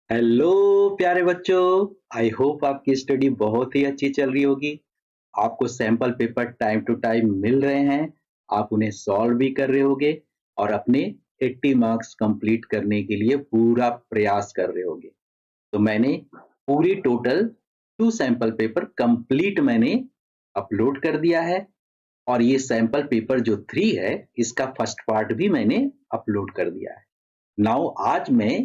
Hello प्यारे बच्चों। I hope आपकी स्टडी बहुत ही अच्छी चल रही होगी। आपको sample paper time to time मिल रहे हैं। आप उन्हें सॉल्व भी कर रहे होगे और अपने 80 मार्क्स कंप्लीट करने के लिए पूरा प्रयास कर रहे होगे। तो मैंने पूरी टोटल 2 सैंपल पेपर कंप्लीट मैंने अपलोड कर दिया है और ये सैंपल पेपर जो 3 है इसका फर्स्ट पार्ट भी मैंने अपलोड कर दिया है। नाउ आज मैं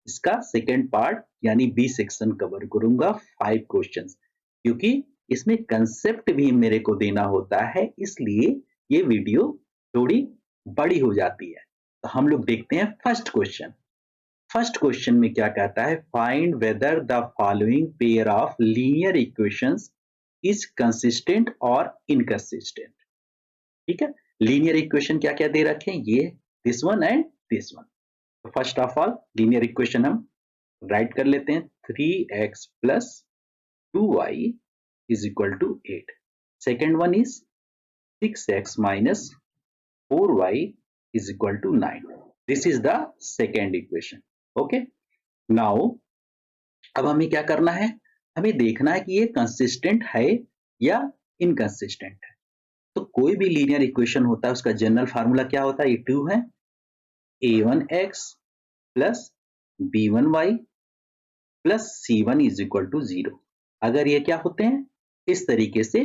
इसका सेकेंड पार्ट यानी बी सेक्शन कवर करूंगा 5 क्वेश्चंस, क्योंकि इसमें कंसेप्ट भी मेरे को देना होता है, इसलिए ये वीडियो थोड़ी बड़ी हो जाती है। तो हम लोग देखते हैं फर्स्ट क्वेश्चन। फर्स्ट क्वेश्चन में क्या कहता है, find whether the following pair of linear equations is consistent और इनकंसिस्टेंट। ठीक है, लीनियर इक्वेशन क्या क्या दे रखे हैं, ये this one and this one. First of all linear equation हम राइट कर लेते हैं, 3x plus 2y is equal to 8. Second one is 6x minus 4y is equal to 9. This is the second equation. Okay. Now अब हमें क्या करना है, हमें देखना है कि ये कंसिस्टेंट है या इनकंसिस्टेंट है। तो कोई भी लीनियर इक्वेशन होता है उसका जनरल फार्मूला क्या होता है, ये 2 है, a1x plus b1y plus c1 is equal to 0। अगर ये क्या होते हैं, इस तरीके से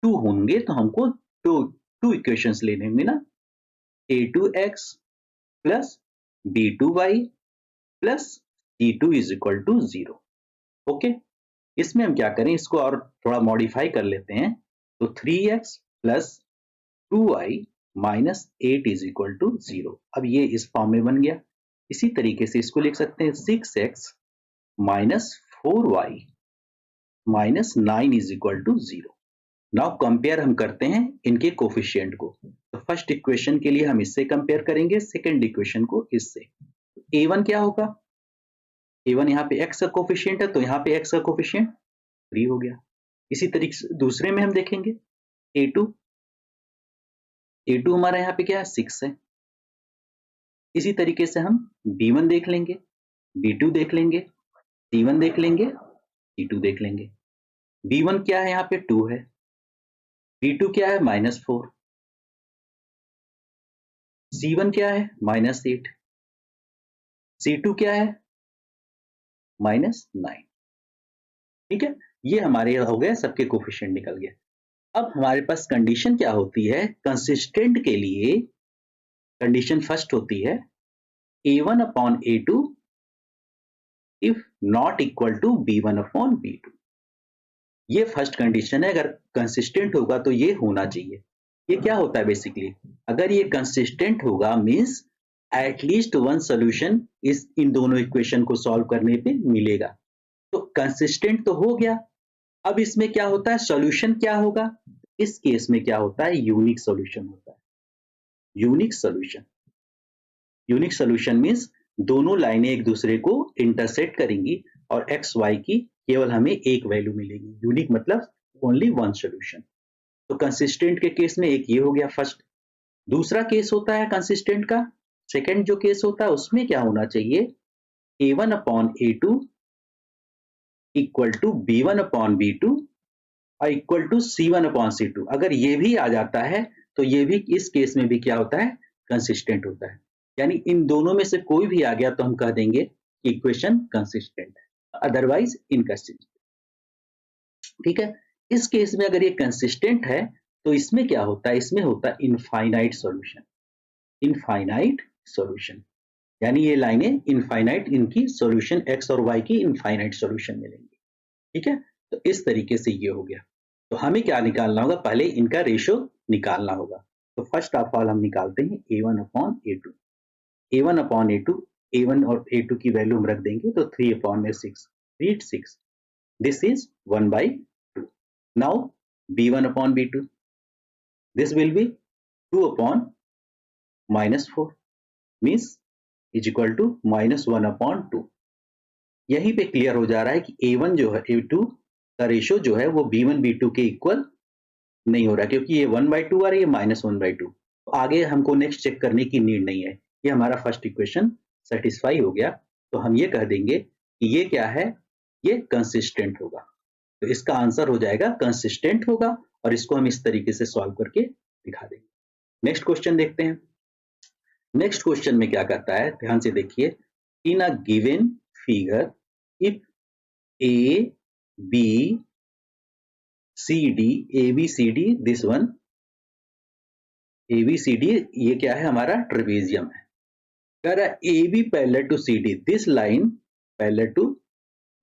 2 होंगे तो हमको टू इक्वेशंस लेने होंगे ना, a2x plus b2y plus c2 is equal to 0। Okay, इसमें हम क्या करें, इसको और थोड़ा मॉडिफाई कर लेते हैं। तो 3x plus 2y minus 8 is equal to 0। अब ये इस फॉर्म में बन गया। इसी तरीके से इसको लिख सकते हैं 6x minus 4y minus 9 is equal to 0। Now compare हम करते हैं इनके कोफिशिएंट को। तो फर्स्ट इक्वेशन के लिए हम इससे कंपेयर करेंगे, सेकंड इक्वेशन को इससे। a1 क्या होगा, a1 यहाँ पे x का कोफिशिएंट है तो यहाँ पे x का कोफिशिएंट 3 हो गया। इसी तरीके से दूसरे में हम देखेंगे a2 हमारा यहाँ पे क्या है, 6 है। इसी तरीके से हम b1 देख लेंगे, b2 देख लेंगे, c1 देख लेंगे, c2 देख लेंगे। b1 क्या है, यहाँ पे 2 है, b2 क्या है, -4, c1 क्या है, -8, c2 क्या है, -9। ठीक है, ये हमारे हो गए, सबके कोफिशिएंट निकल गए। अब हमारे पास कंडीशन क्या होती है, कंसिस्टेंट के लिए कंडीशन फर्स्ट होती है a1 upon a2 if not equal to b1 upon b2। ये फर्स्ट कंडीशन है, अगर कंसिस्टेंट होगा तो ये होना चाहिए। ये क्या होता है बेसिकली, अगर ये कंसिस्टेंट होगा मींस एटलीस्ट वन सॉल्यूशन इस इन दोनों इक्वेशन को सॉल्व करने पे मिलेगा। तो कंसिस्टेंट तो हो गया। अब इसमें क्या होता है, सॉल्यूशन क्या होगा, इस केस में क्या होता है, यूनिक सॉल्यूशन होता है। Unique solution, unique solution means दोनों लाइनें एक दूसरे को इंटरसेक्ट करेंगी और एक्स वाई की केवल हमें एक वैल्यू मिलेगी। यूनिक मतलब ओनली वन सॉल्यूशन। तो कंसिस्टेंट के केस में एक ये हो गया फर्स्ट। दूसरा केस होता है कंसिस्टेंट का, सेकंड जो केस होता है उसमें क्या होना चाहिए, a1 upon a2 equal to b1 upon b2 और equal to c1 upon c2। अगर ये भी आ जाता है तो ये भी इस केस में भी क्या होता है, कंसिस्टेंट होता है। यानी इन दोनों में से कोई भी आ गया तो हम कह देंगे कि इक्वेशन कंसिस्टेंट है, अदरवाइज इनकंसिस्टेंट। ठीक है, इस केस में अगर ये कंसिस्टेंट है तो इसमें क्या होता है, इसमें होता है इनफाइनाइट सॉल्यूशन। इनफाइनाइट सॉल्यूशन यानी ये लाइनें इनफाइनाइट, इनकी सॉल्यूशन एक्स और वाई की इनफाइनाइट सॉल्यूशन मिलेंगे। ठीक है, तो इस तरीके से ये हो गया। तो हमें क्या निकालना होगा, पहले इनका रेशो निकालना होगा। तो फर्स्ट ऑफ ऑल हम निकालते हैं a1 upon a2। a1 upon a2, a1 और a2 की वैल्यू हम रख देंगे तो 3 अपॉन में 6, 3 6, this is 1/2। Now b1 upon b2, this will be 2 upon -4 means is equal to -1 upon 2। यहीं पे क्लियर हो जा रहा है कि a1 जो है, a2 का रेशो जो है वो b1 b2 के इक्वल नहीं हो रहा, क्योंकि ये 1/2 आ रही है, -1/2। तो आगे हमको नेक्स्ट चेक करने की नीड नहीं है, ये हमारा फर्स्ट इक्वेशन सेटिस्फाई हो गया। तो हम ये कह देंगे कि ये क्या है, ये कंसिस्टेंट होगा। तो इसका आंसर हो जाएगा कंसिस्टेंट होगा, और इसको हम इस तरीके से सॉल्व करके दिखा देंगे। नेक्स्ट क्वेश्चन देखते हैं। नेक्स्ट क्वेश्चन में क्या करता है, ध्यान से देखिए। In a given figure if A B C D, A B C D, this one A B C D, ये क्या है, हमारा ट्रेपेजियम है। कह रहा है A B parallel to C D, this line parallel to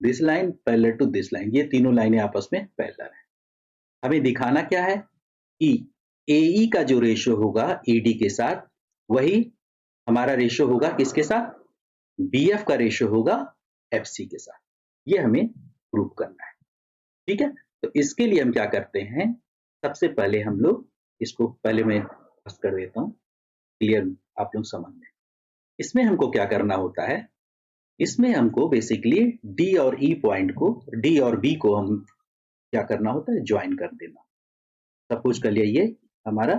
this line parallel to this line, ये तीनों लाइनें आपस में पैरेलल है। हमें दिखाना क्या है कि AE का जो रेशियो होगा ED के साथ, वही हमारा रेशियो होगा किसके साथ, BF का रेशियो होगा FC के साथ। ये हमें प्रूव करना है, ठीक है। तो इसके लिए हम क्या करते हैं, सबसे पहले हम लोग इसको, पहले मैं पास कर देता हूँ, क्लियर आप लोग समझ लें। इसमें हमको क्या करना होता है, इसमें हमको बेसिकली D और E पॉइंट को, D और B को हम क्या करना होता है, ज्वाइन कर देना। सपोज कर लिया ये हमारा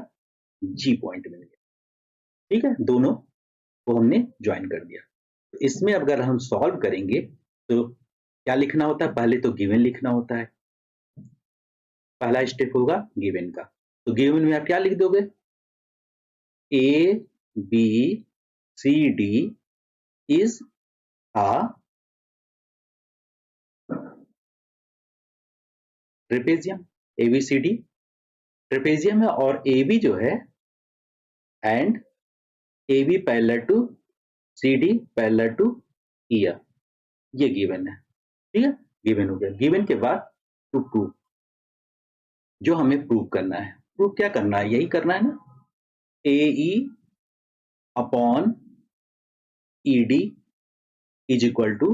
G पॉइंट मिल गया, ठीक है, दोनों को हमने ज्वाइन कर दिया। तो इसमें अगर हम सॉल्व करेंगे तो क्या लिखना होता है, पहले तो गिवन लिखना होता है, पहला स्टेप होगा गिवन का। तो गिवन में आप क्या लिख दोगे, A B C D is a trapezium, ABCD trapezium है, और AB जो है and AB parallel to CD parallel to EF, ये गिवन है, ठीक है, गिवन हो गया। गिवन के बाद टू प्रूव, जो हमें प्रूव करना है, प्रूव क्या करना है, यही करना है ना, AE upon ED is equal to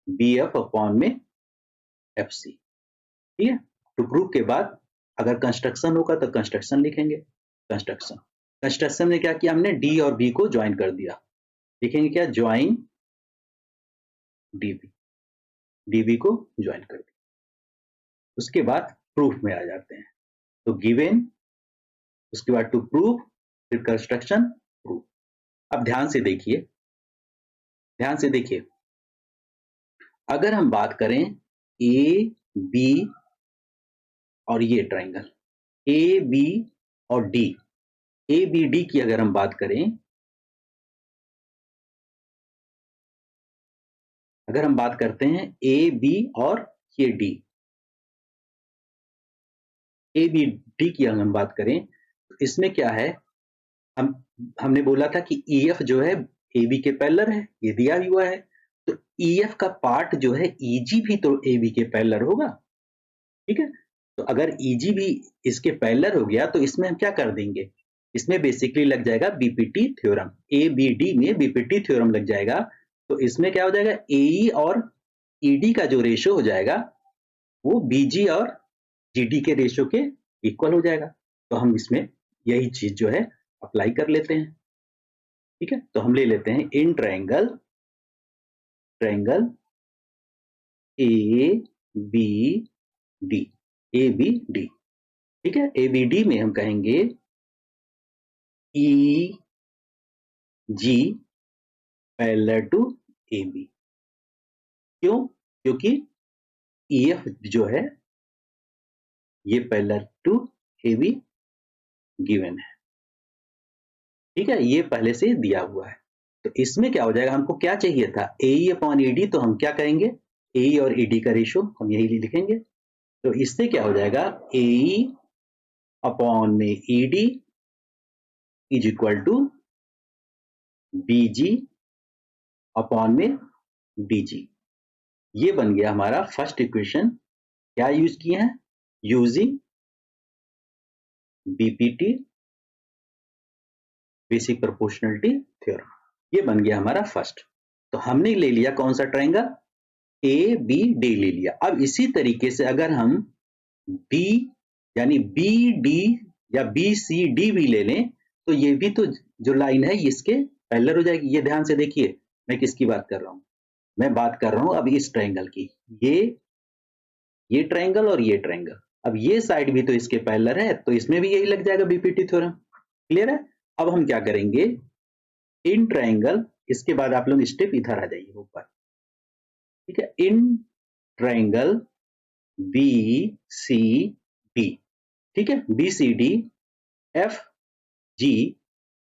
BF upon में FC, ठीक है। टू प्रूव के बाद अगर कंस्ट्रक्शन होगा तो कंस्ट्रक्शन लिखेंगे। कंस्ट्रक्शन में क्या किया हमने, D और B को ज्वाइन कर दिया, लिखेंगे क्या, ज्वाइन DB को ज्वाइन कर दिया। उसके बाद प्रूफ में आ जाते हैं। तो गिवन, उसके बाद टू प्रूव, फिर कंस्ट्रक्शन, प्रूफ। अब ध्यान से देखिए, अगर हम बात करें A B और ये ट्राइंगल A B और D, ABD की अगर हम बात करें, अगर हम बात करते हैं AB और ये D, ABD की अगर हम बात करें, तो इसमें क्या है, हमने बोला था कि EF जो है AB के पैरेलल है, ये दिया हुआ है। तो EF का पार्ट जो है EG भी तो AB के पैरेलल होगा, ठीक है। तो अगर EG भी इसके पैरेलल हो गया तो इसमें हम क्या कर देंगे, इसमें बेसिकली लग जाएगा BPT थ्योरम, ABD में BPT थ्योरम लग जाएगा। तो इसमें क्या हो जाएगा, AE और ED का जो रेशियो हो जाएगा वो BG और GD के रेशियो के इक्वल हो जाएगा। तो हम इसमें यही चीज जो है अप्लाई कर लेते हैं, ठीक है। तो हम ले लेते हैं इन ट्रायंगल ABD, ठीक है। ABD में हम कहेंगे EG पैरेलल टू AB, क्यों, क्योंकि EF जो है ये पैरेलल टू AB गिवन है, ठीक है, ये पहले से दिया हुआ है। तो इसमें क्या हो जाएगा, हमको क्या चाहिए था, AE अपॉन ED, तो हम क्या करेंगे, AE और ED का रेशियो हम यही लिखेंगे। तो इससे क्या हो जाएगा, AE अपॉन में ED is equal to BG upon में DG। ये बन गया हमारा फर्स्ट इक्वेशन। क्या यूज किए हैं, using BPT basic proportionality theorem, ये बन गया हमारा फर्स्ट। तो हमने ले लिया कौन सा ट्रायंगल, ABD ले लिया। अब इसी तरीके से अगर हम B यानी BD या BCD भी ले लें तो ये भी तो जो लाइन है इसके पैरेलल हो जाएगी। ये ध्यान से देखिए मैं किसकी बात कर रहा हूं, मैं बात कर रहा हूं अब इस ट्रायंगल की, ये ट्रायंगल और ये ट्रायंगल। अब ये साइड भी तो इसके पैरेलल है, तो इसमें भी यही लग जाएगा BPT थ्योरम, क्लियर है। अब हम क्या करेंगे, इन ट्रायंगल, इसके बाद आप लोग स्टेप इधर आ जाइए ऊपर, in triangle B C D, ठीक है, B C D F G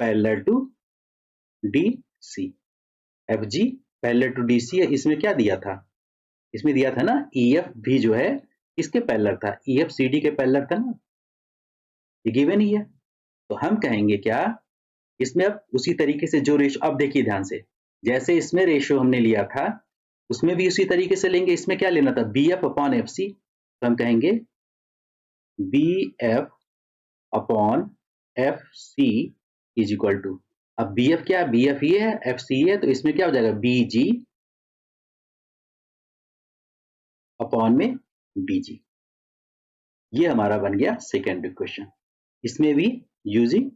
parallel to D C, F G parallel to D C है। इसमें क्या दिया था, इसमें दिया था ना ई एफ भी जो है किसके पैरेलल था, ई एफ सी डी के पैरेलल था ना, ये गिवन ही है। तो हम कहेंगे क्या, इसमें अब उसी तरीके से जो रेशो, अब देखिए ध्यान से, जैसे इसमें रेशो हमने लिया था उसमें भी उसी तरीके से लेंगे। इसमें क्या लेना था, B F upon F C, तो हम कहेंगे B F upon F C is equal to, अब बी एफ क्या, बी एफ ये है, एफ सी है, तो इसमें क्या हो जाएगा, बी जी अपॉन में बी जी। ये हमारा बन गया सेकेंड इक्वेशन। इसमें भी यूजिंग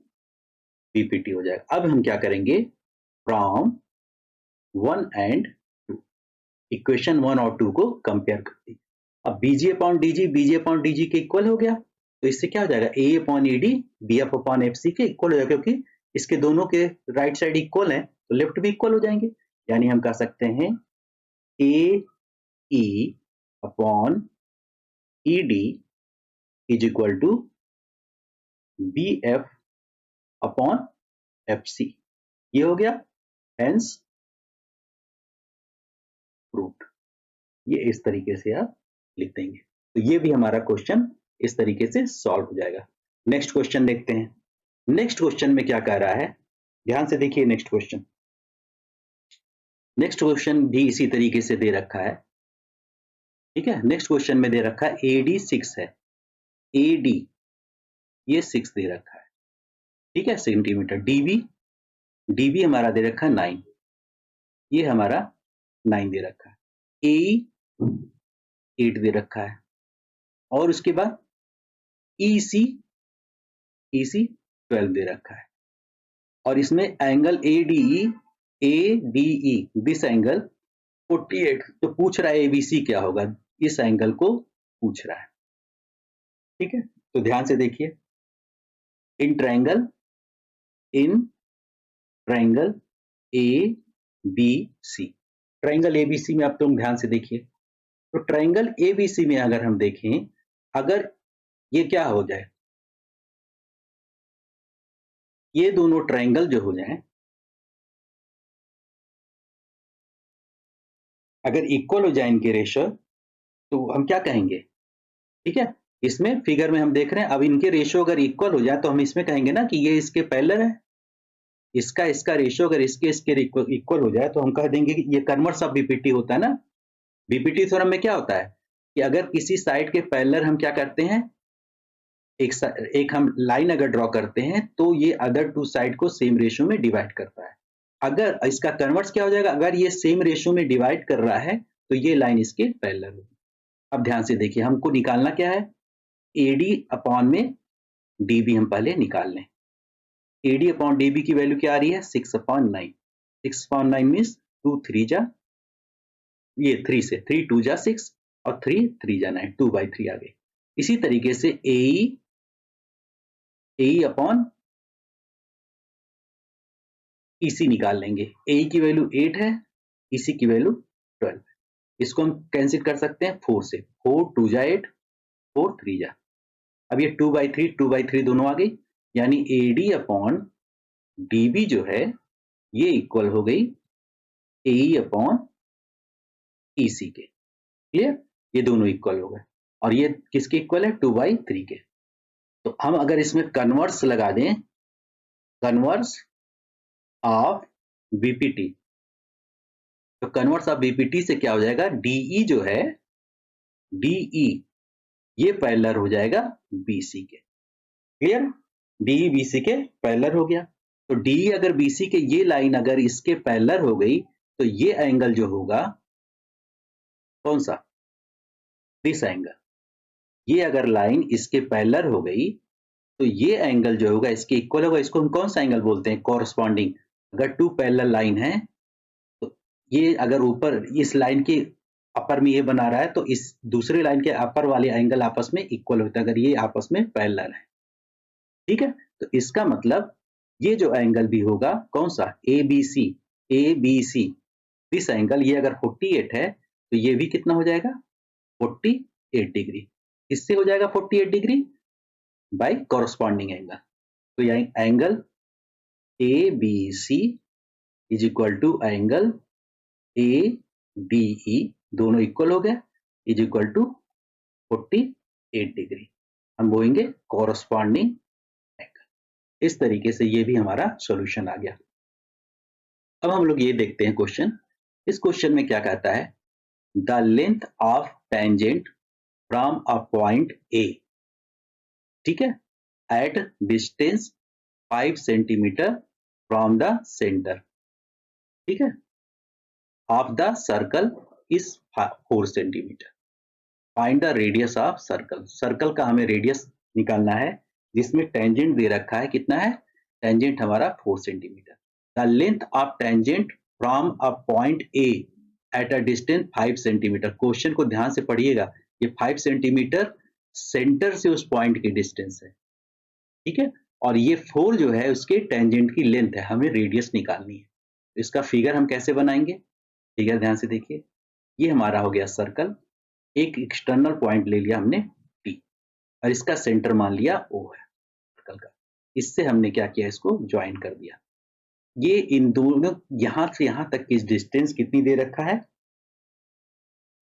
बीपीटी हो जाएगा। अब हम क्या करेंगे, फ्रॉम 1 एंड 2, इक्वेशन 1 और 2 को कंपेयर करते हैं। अब बीजी अपॉन डीजी के इक्वल हो गया, तो इससे क्या हो जाएगा, A upon E D B F upon F C के इक्वल हो जाएगा, क्योंकि इसके दोनों के राइट साइड इक्वल है तो लेफ्ट भी इक्वल हो जाएंगे। यानी हम कह सकते हैं A E upon E D is equal to B F upon F C. ये हो गया, हेंस प्रूव्ड। ये इस तरीके से आप लिख देंगे, तो ये भी हमारा क्वेश्चन इस तरीके से सॉल्व हो जाएगा। नेक्स्ट क्वेश्चन देखते हैं। नेक्स्ट क्वेश्चन में क्या कह रहा है, ध्यान से देखिए नेक्स्ट क्वेश्चन। नेक्स्ट क्वेश्चन भी इसी तरीके से दे रखा है, ठीक है। नेक्स्ट क्वेश्चन में दे रखा है एडी 6 है, एडी ये 6 दे रखा है, ठीक है, सेंटीमीटर। डीबी हमारा दे रखा है 9, ये हमारा 9 दे रखा है। ए 8 दे रखा है, और उसके बाद ईसी 12 दे रखा है, और इसमें एंगल एडीई दिस एंगल 48, तो पूछ रहा है एबीसी क्या होगा, इस एंगल को पूछ रहा है, ठीक है। तो ध्यान से देखिए, in triangle A B C, triangle ABC में अब तुम ध्यान से देखिए, तो ट्रायंगल एबीसी में अगर हम देखें, अगर ये क्या हो जाए, ये दोनों ट्रायंगल जो हो जाएं, अगर इक्वल हो जाए इनके रेशो, तो हम क्या कहेंगे, ठीक है। इसमें फिगर में हम देख रहे हैं, अब इनके रेशो अगर इक्वल हो जाए तो हम इसमें कहेंगे ना कि ये इसके पैरेलल है, इसका रेशो अगर इसके इक्वल हो जाए तो हम कह देंगे कि ये कन्वर्स ऑफ बीपीटी होता है ना। बीपीटी थ्योरम में क्या होता है कि अगर किसी साइड के पैरेलल हम क्या करते हैं, एक हम लाइन अगर ड्रॉ करते हैं तो ये अदर टू साइड को सेम रेशो में डिवाइड करता है। अगर इसका कन्वर्स क्या हो जाएगा, अगर ये सेम रेशो में डिवाइड कर रहा है तो ये लाइन इसके पैरेलल होगी। अब ध्यान से देखिए, हमको निकालना क्या है, एडी अपॉन में डीबी हम पहले निकाल लें। एडी अपॉन डीबी की वैल्यू क्या आ रही है, 6/9। 6/9 मीन्स 2 3 जा, ये 3 से 3 2 जा 6 और 3 3 जा 9, 2/3 आ गई। इसी तरीके से ए अपॉन ईसी निकाल लेंगे। ए की वैल्यू 8 है, ईसी की वैल्यू 12। इसको हम कैंसिल कर सकते हैं 4 से, 4 2 जा 8, 4 3 जा, अब ये 2/3 दोनों आ गई, यानी एडी अपॉन डीबी जो है ये इक्वल हो गई ए अपॉन ईसी के। क्लियर, ये दोनों इक्वल हो गए, और ये किसके इक्वल है, 2/3 के। तो हम अगर इसमें कन्वर्स लगा दें, कन्वर्स ऑफ बीपीटी, तो कन्वर्स ऑफ बीपीटी से क्या हो जाएगा, डीई जो है, डीई ये पैरेलल हो जाएगा बीसी के। क्लियर, डीई बीसी के पैरेलल हो गया, तो डीई अगर बीसी के, ये लाइन अगर इसके पैरेलल हो गई तो ये एंगल जो होगा कौन सा, दिस एंगल, ये अगर लाइन इसके पैरेलल हो गई तो ये एंगल जो होगा इसके इक्वल होगा। इसको हम कौन सा एंगल बोलते हैं, कॉरस्पॉन्डिंग। अगर टू पैरेलल लाइन है तो ये अगर ऊपर इस लाइन के अपर में ये बना रहा है तो इस दूसरे लाइन के अपर वाले एंगल आपस में इक्वल होता है, अगर ये आपस में पैरेलल है, ठीक है। तो इसका मतलब ये जो एंगल भी होगा कौन सा, A B C, this angle, ये अगर 48 है तो ये भी कितना हो जाएगा 48 डिग्री। किससे हो जाएगा 48 डिग्री? Bye corresponding angle. तो यह angle A B C is equal to angle A B E, दोनों इक्वल हो गया, इज इक्वल टू 48 डिग्री। हम बोलेंगे कॉरस्पॉन्डिंग एंगल। इस तरीके से ये भी हमारा सॉल्यूशन आ गया। अब हम लोग ये देखते हैं क्वेश्चन। इस क्वेश्चन में क्या कहता है, the length of tangent from a point A, ठीक है, at distance 5 centimetre from the centre, ठीक है, of the circle is 4 centimetre. Find the radius of circle. Circle का हमें रेडियस निकालना है, जिसमें टेंजेंट दे रखा है, कितना है टेंजेंट हमारा 4 centimetre. The length of tangent from a point A at a distance 5 centimetre. Question को ध्यान से पढ़िएगा, ये 5 सेंटीमीटर सेंटर से उस पॉइंट की डिस्टेंस है, ठीक है, और ये 4 जो है उसके टेंजेंट की लेंथ है, हमें रेडियस निकालनी है। इसका फिगर हम कैसे बनाएंगे, फिगर ध्यान से देखिए। ये हमारा हो गया सर्कल, एक एक्सटर्नल पॉइंट ले लिया हमने P, और इसका सेंटर मान लिया O है सर्कल का। इससे हमने क्या किया, इसको ज्वाइन कर दिया। ये इन दोनों यहां से यहां तक की डिस्टेंस कितनी दे रखा है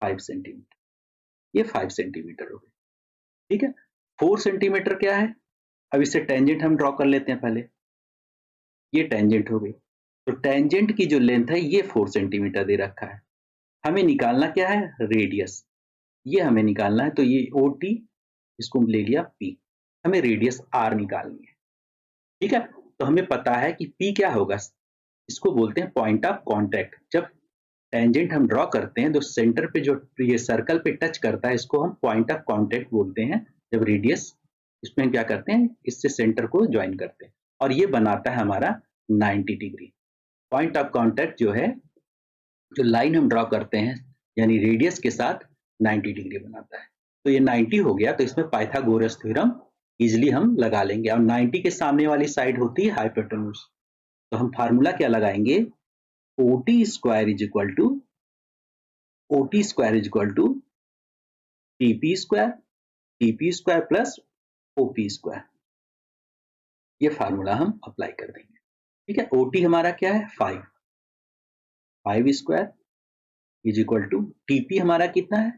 5 सेंटीमीटर, ये 5 सेंटीमीटर हो गई, ठीक है। 4 सेंटीमीटर क्या है, अब इससे टेंजेंट हम ड्रॉ कर लेते हैं पहले। ये टेंजेंट हो गई, तो टेंजेंट की जो लेंथ है ये 4 सेंटीमीटर दे रखा है। हमें निकालना क्या है, रेडियस, ये हमें निकालना है। तो ये OT, इसको ले लिया P, हमें रेडियस R निकालनी है, ठीक है। तो हमें पता है कि P क्या होगा, इसको बोलते हैं पॉइंट ऑफ कांटेक्ट। जब टेंजेंट हम ड्रॉ करते हैं तो सेंटर पे जो ये सर्कल पे टच करता है, इसको हम पॉइंट ऑफ कांटेक्ट बोलते हैं। जब रेडियस, इसमें हम क्या करते हैं, इससे सेंटर को ज्वाइन करते हैं, और ये बनाता है हमारा 90 डिग्री। पॉइंट ऑफ कांटेक्ट जो है, जो लाइन हम ड्रॉ करते हैं यानी रेडियस के साथ 90 डिग्री बनाता है। तो ये 90 हो गया, तो इसमें पाइथागोरस थ्योरम इजिली हम लगा लेंगे। और 90 के सामने वाली साइड होती है हाइपोटेन्यूज, तो हम फार्मूला क्या लगाएंगे, OT square is equal to TP square plus OP square. ये फार्मूला हम अप्लाई कर देंगे, ठीक है। OT हमारा क्या है 5 square is equal to TP हमारा कितना है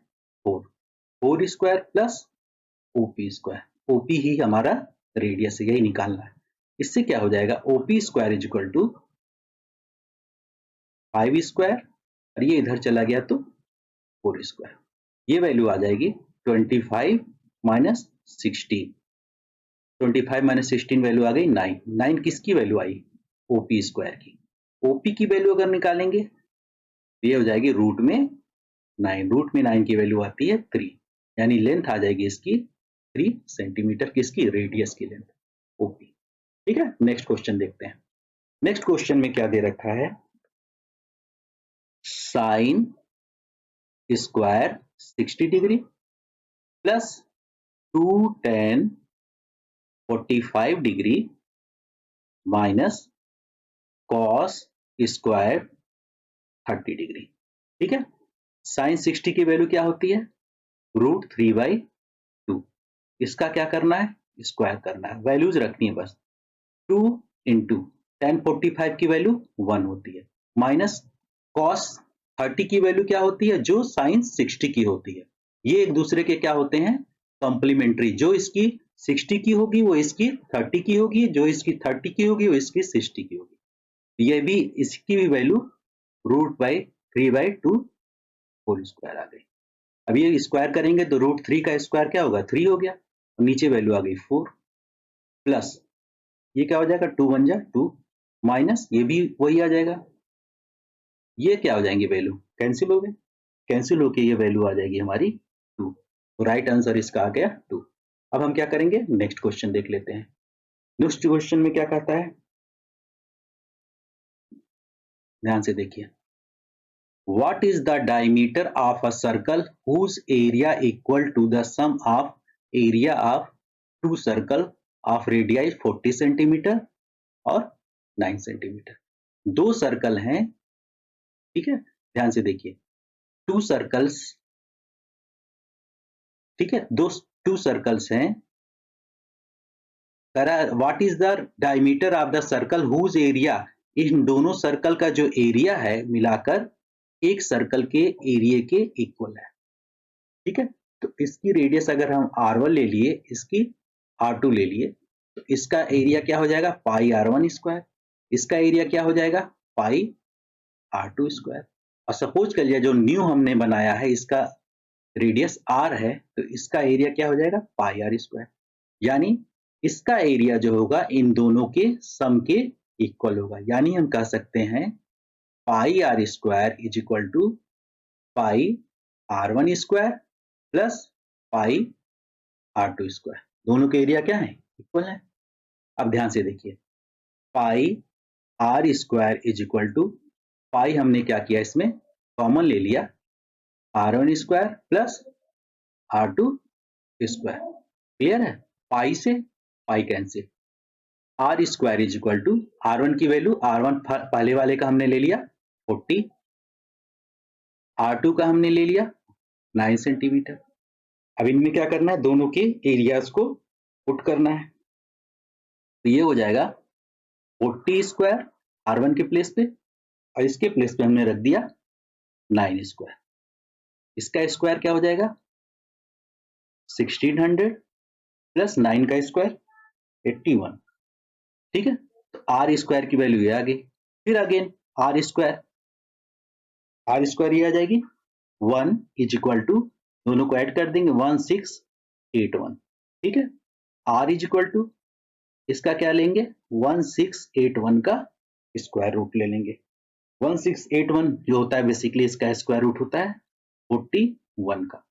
4 square plus OP square. OP ही हमारा रेडियस है, यही निकालना है। इससे क्या हो जाएगा, OP square is equal to 5 square, और ये इधर चला गया तो 4 स्क्वायर। ये वैल्यू आ जाएगी 25 माइनस 16। 25 माइनस 16 वैल्यू आ गई 9। 9 किसकी वैल्यू आई, OP स्क्वायर की। OP की वैल्यू अगर निकालेंगे तो ये हो जाएगी रूट में 9। रूट में 9 की वैल्यू आती है 3, यानी लेंथ आ जाएगी इसकी 3 सेंटीमीटर, किसकी, रेडियस की लेंथ OP, ठीक है। नेक्स्ट क्वेश्चन देखते हैं। नेक्स्ट क्वेश्चन में क्या दे रखा है, sine square 60 degree plus 2 tan 45 degree minus cos square 30 degree, ठीक है। साइन 60 की वैल्यू क्या होती है, √3/2। इसका क्या करना है, स्क्वायर करना है, वैल्यूज रखनी है बस। 2 इंटू tan 45 की वैल्यू 1 होती है, माइनस कॉस 30 की वैल्यू क्या होती है, जो साइन 60 की होती है। ये एक दूसरे के क्या होते हैं, कॉम्प्लीमेंट्री। जो इसकी 60 की होगी वो इसकी 30 की होगी, जो इसकी 30 की होगी वो इसकी 60 की होगी। ये भी, इसकी भी वैल्यू √3/2 होल स्क्वायर आ गई। अब ये स्क्वायर करेंगे तो √3 का स्क्वायर क्या होगा, 3 हो गया, और नीचे वैल्यू आ गई 4, प्लस ये क्या हो जाएगा, 2 1 जा 2, माइनस ये भी वही आ जाएगा। ये क्या हो जाएंगे, वैल्यू कैंसिल हो गए, कैंसिल होके ये वैल्यू आ जाएगी हमारी 2। तो राइट आंसर इसका आ गया 2। अब हम क्या करेंगे, नेक्स्ट क्वेश्चन देख लेते हैं। नेक्स्ट क्वेश्चन में क्या कहता है, ध्यान से देखिए। What is the diameter of a circle whose area equal to the sum of area of two circle of radii 40 centimetre और 9 सेंटीमीटर। दो सर्कल हैं, ठीक है, ध्यान से देखिए। टू सर्कल्स, ठीक है, दो टू सर्कल्स हैं, what is the diameter of the circle whose area, इन दोनों सर्कल का जो एरिया है मिलाकर एक सर्कल के एरिया के इक्वल है, ठीक है। तो इसकी रेडियस अगर हम r1 ले लिए, इसकी r2 ले लिए, तो इसका एरिया क्या हो जाएगा पाई r1 स्क्वायर, इसका एरिया क्या हो जाएगा पाई r2 स्क्वायर। और सपोज कर लिया जो न्यू हमने बनाया है इसका रेडियस r है, तो इसका एरिया क्या हो जाएगा पाई r स्क्वायर, यानी इसका एरिया जो होगा इन दोनों के सम के इक्वल होगा, यानी हम कह सकते हैं pi r square is equal to pi r1 square plus pi r2 square. दोनों के एरिया क्या है इक्वल है। अब ध्यान से देखिए, pi r square is equal to pi, हमने क्या किया इसमें कॉमन ले लिया, r1 square plus r2 square, clear है। पाई से pi cancel, r square is equal to r1 की वैल्यू, r1 पहले वाले का हमने ले लिया 40, r2 का हमने ले लिया 9 सेंटीमीटर। अब इनमें क्या करना है, दोनों के एरियाज को पुट करना है, तो ये हो जाएगा 40 स्क्वायर r1 के प्लेस पे, और इसके प्लेस पे हमने रख दिया 9 स्क्वायर, इसका स्क्वायर क्या हो जाएगा 1600 प्लस 9 का स्क्वायर 81, ठीक है। तो r स्क्वायर की वैल्यू ये आ गई, फिर अगेन r स्क्वायर ये आ जाएगी 1 इज इक्वल टू, दोनों को ऐड कर देंगे 1681, ठीक है। r इज इक्वल टू इसका क्या लेंगे 1681 का स्क्वायर रूट ले लेंगे। 1681 जो होता है बेसिकली इसका स्क्वायर रूट होता है 41 का,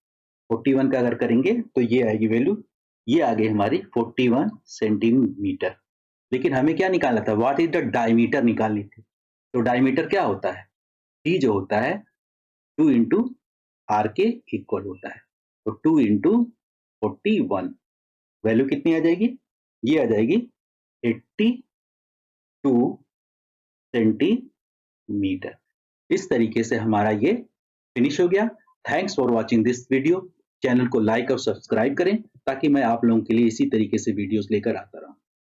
41 का अगर करेंगे तो ये आएगी वैल्यू, ये आ गई हमारी 41 सेंटीमीटर। लेकिन हमें क्या निकालना था, व्हाट इज द डायमीटर निकालनी थी। तो डायमीटर क्या होता है, टी जो होता है 2 इंटू आर के इक्वल होता है, तो 2 इंटू 41 वैल्यू कितनी आ जाएगी, ये आ जाएगी 82 सेंटीमीटर। इस तरीके से हमारा ये फिनिश हो गया। Thanks for watching this video. Channel को लाइक और सब्सक्राइब करें ताकि मैं आप लोगों के लिए इसी तरीके से वीडियोस लेकर आता रहूं।